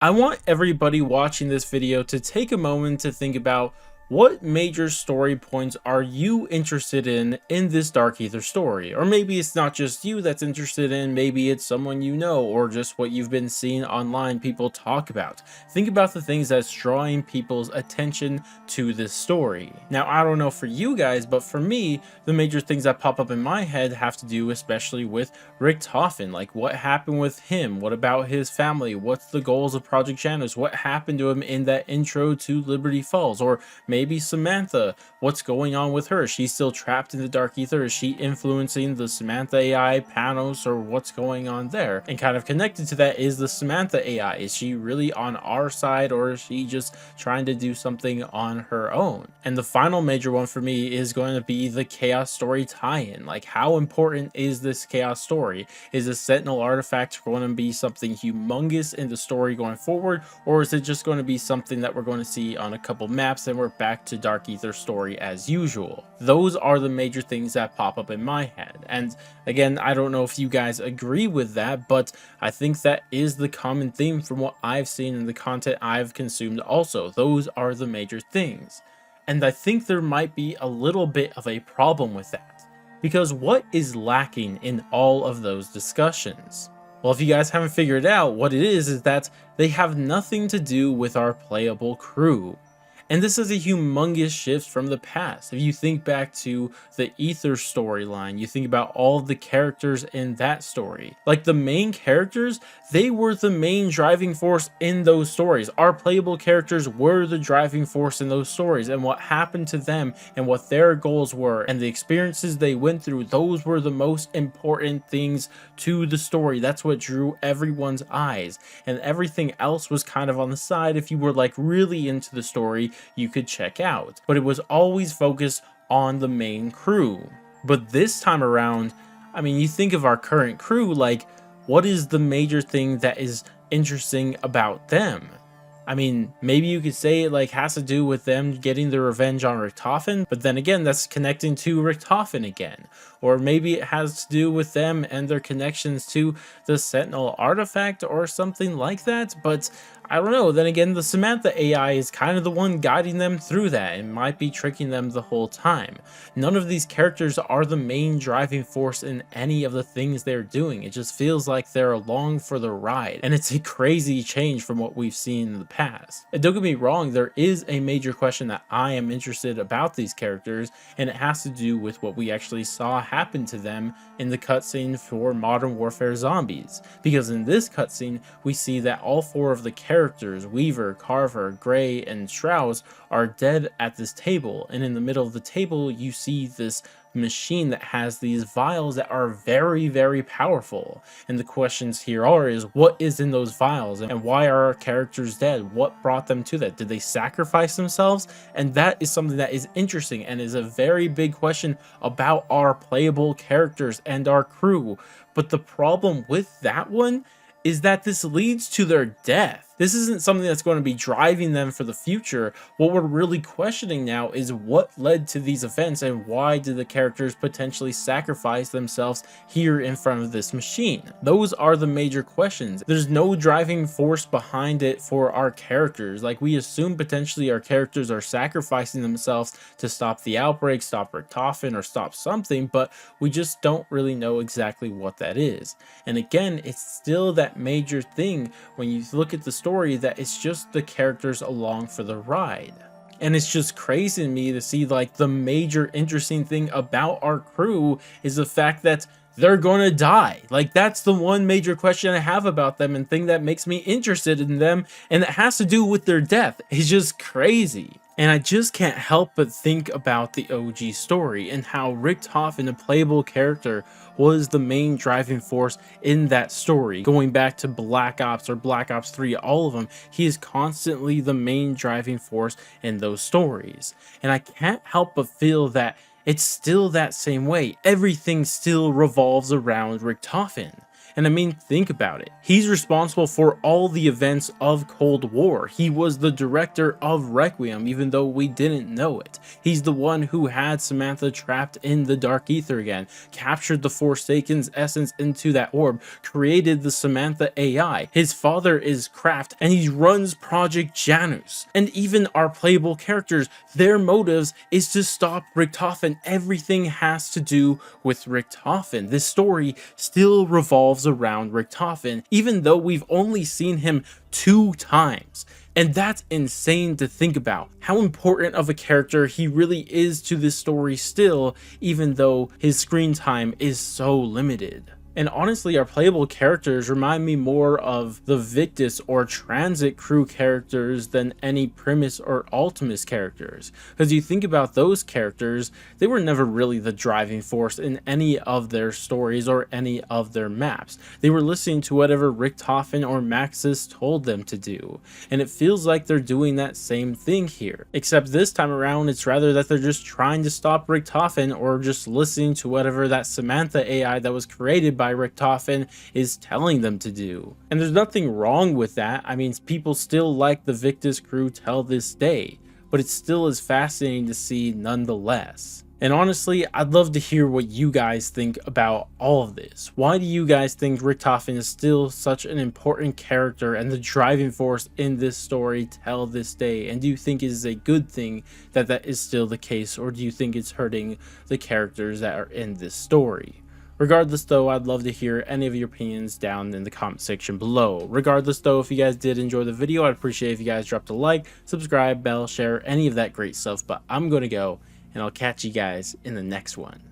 I want everybody watching this video to take a moment to think about what major story points are you interested in this Dark Ether story? Or maybe it's not just you that's interested in, maybe it's someone you know, or just what you've been seeing online people talk about. Think about the things that's drawing people's attention to this story. Now, I don't know for you guys, but for me, the major things that pop up in my head have to do especially with Richtofen. Like, what happened with him? What about his family? What's the goals of Project Janus? What happened to him in that intro to Liberty Falls? Or maybe Samantha, what's going on with her? She's still trapped in the Dark Ether. Is she influencing the Samantha AI, Panos, or what's going on there? And kind of connected to that is the Samantha AI. Is she really on our side, or is she just trying to do something on her own? And the final major one for me is going to be the Chaos Story tie-in. Like, how important is this Chaos Story? Is the Sentinel artifact going to be something humongous in the story going forward, or is it just going to be something that we're going to see on a couple maps and we're back to Dark Ether story as usual? Those are the major things that pop up in my head. And again, I don't know if you guys agree with that, but I think that is the common theme from what I've seen in the content I've consumed also. Those are the major things. And I think there might be a little bit of a problem with that, because what is lacking in all of those discussions? Well, if you guys haven't figured out, what it is that they have nothing to do with our playable crew. And this is a humongous shift from the past. If you think back to the Ether storyline, you think about all of the characters in that story. Like, the main characters, they were the main driving force in those stories. Our playable characters were the driving force in those stories, and what happened to them and what their goals were and the experiences they went through, those were the most important things to the story. That's what drew everyone's eyes, and everything else was kind of on the side. If you were like really into the story, you could check out, but it was always focused on the main crew. But this time around, I mean, you think of our current crew, like, what is the major thing that is interesting about them? I mean, maybe you could say it like has to do with them getting their revenge on Richtofen, but then again, that's connecting to Richtofen again. Or maybe it has to do with them and their connections to the Sentinel artifact or something like that, but I don't know. Then again, the Samantha AI is kind of the one guiding them through that and might be tricking them the whole time. None of these characters are the main driving force in any of the things they're doing. It just feels like they're along for the ride, and it's a crazy change from what we've seen in the past. And don't get me wrong, there is a major question that I am interested about these characters, and it has to do with what we actually saw happen to them in the cutscene for Modern Warfare Zombies. Because in this cutscene, we see that all four of the characters, Weaver, Carver, Gray, and Strauss, are dead at this table, and in the middle of the table you see this machine that has these vials that are very, very powerful. And the questions here is, what is in those vials, and why are our characters dead? What brought them to that? Did they sacrifice themselves? And that is something that is interesting and is a very big question about our playable characters and our crew. But the problem with that one is that this leads to their death. This isn't something that's going to be driving them for the future. What we're really questioning now is what led to these events, and why did the characters potentially sacrifice themselves here in front of this machine? Those are the major questions. There's no driving force behind it for our characters. Like, we assume potentially our characters are sacrificing themselves to stop the outbreak, stop Richtofen, or stop something, but we just don't really know exactly what that is. And again, it's still that major thing when you look at the story, that it's just the characters along for the ride. And it's just crazy to me to see, like, the major interesting thing about our crew is the fact that they're gonna die. Like, that's the one major question I have about them and thing that makes me interested in them, and it has to do with their death. It's just crazy. And I just can't help but think about the OG story and how Richtofen, a playable character, was the main driving force in that story. Going back to Black Ops or Black Ops 3, all of them, he is constantly the main driving force in those stories. And I can't help but feel that it's still that same way. Everything still revolves around Richtofen. And I mean, think about it. He's responsible for all the events of Cold War. He was the director of Requiem, even though we didn't know it. He's the one who had Samantha trapped in the Dark Ether again, captured the Forsaken's essence into that orb, created the Samantha AI. His father is Kraft, and he runs Project Janus. And even our playable characters, their motives is to stop Richtofen. Everything has to do with Richtofen. This story still revolves around Richtofen, even though we've only seen him 2 times. And that's insane to think about, how important of a character he really is to this story still, even though his screen time is so limited. And honestly, our playable characters remind me more of the Victus or Transit crew characters than any Primus or Ultimus characters. Because you think about those characters, they were never really the driving force in any of their stories or any of their maps. They were listening to whatever Richtofen or Maxis told them to do. And it feels like they're doing that same thing here. Except this time around, it's rather that they're just trying to stop Richtofen or just listening to whatever that Samantha AI that was created by Richtofen is telling them to do. And there's nothing wrong with that. I mean, people still like the Victus crew till this day, but it still is fascinating to see nonetheless. And honestly, I'd love to hear what you guys think about all of this. Why do you guys think Richtofen is still such an important character and the driving force in this story till this day? And do you think it is a good thing that that is still the case, or do you think it's hurting the characters that are in this story? Regardless though, I'd love to hear any of your opinions down in the comment section below. Regardless though, if you guys did enjoy the video, I'd appreciate if you guys dropped a like, subscribe, bell, share, any of that great stuff. But I'm going to go, and I'll catch you guys in the next one.